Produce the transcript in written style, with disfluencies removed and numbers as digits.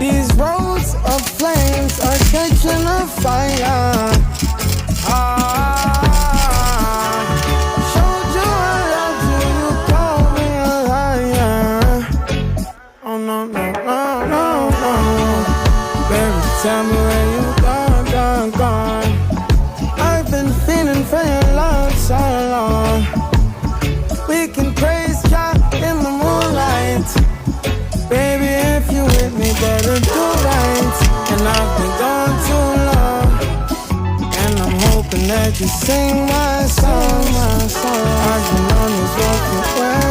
These roads of flames are catching a fire. Showed you I loved you, you called me a liar. Oh no, no, no, no, no. Baby, tell me where you gone. I've been feeling for your love so long. We can praise God in the moonlight. Baby, if you with me, better do right. And I've been gone too long, and I'm hoping that you sing my song. I've been on this road for